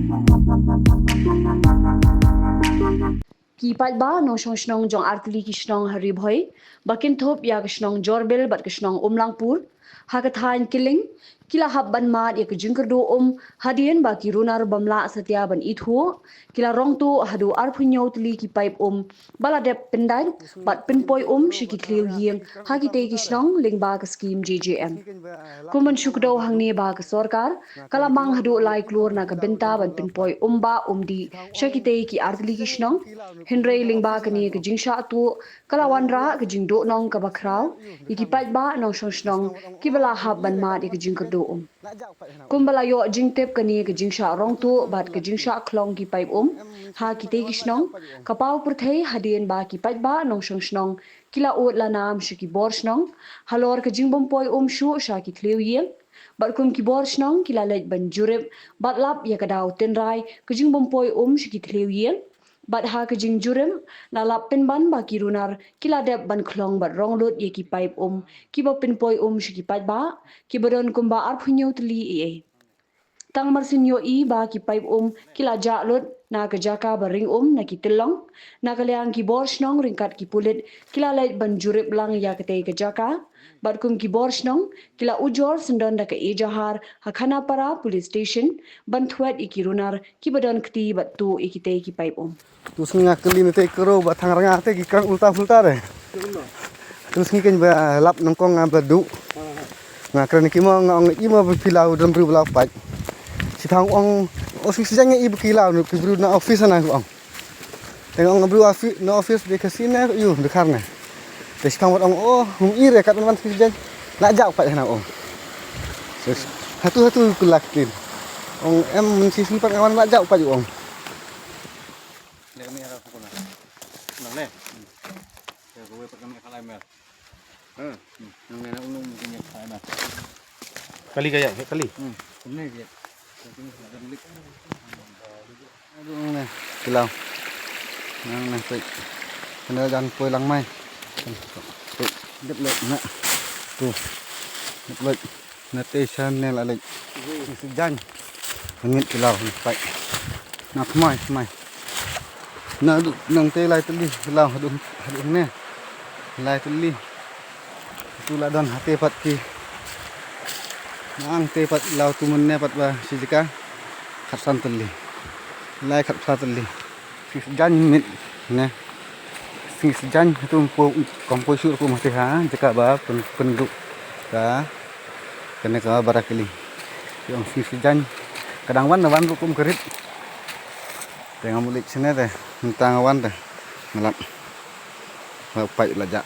Kipat ba no snong jong artli ki snong hari bhoi bakin thop ya ki snong jorbel bat ki snong umlangpur hakathain kiling kila habban mat ya ki jingkerdo hadien ba ki runar bamla satya ban ithu kila rong tu hadu arphunyo tli ki pipe baladep pendai bat pinpoi shiki kleu yeng hagite ki snong lingba ka scheme JJM kuman shukdo hangni ba ka sorkar kala mang hadu lai klur na ka benta ban pinpoi ba di shakite ki artli ki snong Henry lingba kani ke jingsha tu kalawan ra ke jingdo nong ka bakrau iki pat ba nong shong kibala hab ban ma ke jingkerdo kumbala yo jingtep kani ke jingsha rong tu bat ke jingsha klong ki paip ha ki te kisnong kapau purthei hadien ba ki pat ba nong shong kila ot la nam shiki bor snong halor ke jingbom poi shu sha ki kleu yeng bat kum ki bor snong kila lej ban jurep bat lap ya kadau tenrai ke jingbom poi shiki kleu yeng bat ha ke jing jurem na lap pin ban ba ki runar kila dep ban klong bat rong lut ye ki pipe ki ba pin poi shiki pat ba ki baron kumba arphunyo tli e tang marsinyo i ba ki pipe kila ja lut na ka jaka ba ring na ki tilong na ka liang ki bor snong ringkat ki pulit kila lait ban jurip lang ya ka te ka jaka bat kum ki bor snong kila ujor sendon da ka e jahar hakana para police station ban thwat iki runar ki badan kti bat tu ikite ki pipe Terus ngakeli nanti kero batang ranga te gikan ulta deh. Terus ngikin ba lap nongkong ngabadu. Ngakren ki mo ngong ima bilau dan bru belau pat. Si thang ong office jange ibu kilau nu bru na office na ong. Tengok ngabru office na office de kasine yu de karne. Te si thang ong oh hum ire kat man office jan. Nak jau pat na ong. Terus hatu kulaktin. Ong em si simpan kawan nak jau pat ong. Ini ada apa nak? Nang ne? Ya, gue pakai kalai mer. Nang ne nak unung punya kalai mer. Kali gaya, kali. Ini dia. Aduh ne, kilau. Nang ne tu. Kena jangan poi lang mai. Tu, dep lek nak. Tu. Dep lek. Nate channel alek. Sejan. Ngit kilau pai. Nak mai. Na nang te lai teli lau hadum ne lai teli tu la don hate pat ki nang te pat lau tu mun ne pat ba sijika khatsan teli lai khatsa teli si jan mit ne si jan tu po kompo sur ko mate ha jika ba penduduk ka kena ka barakili yang si jan kadang wan kum kerit tengah mulik sini deh tentang awan deh ngelap bapak lajak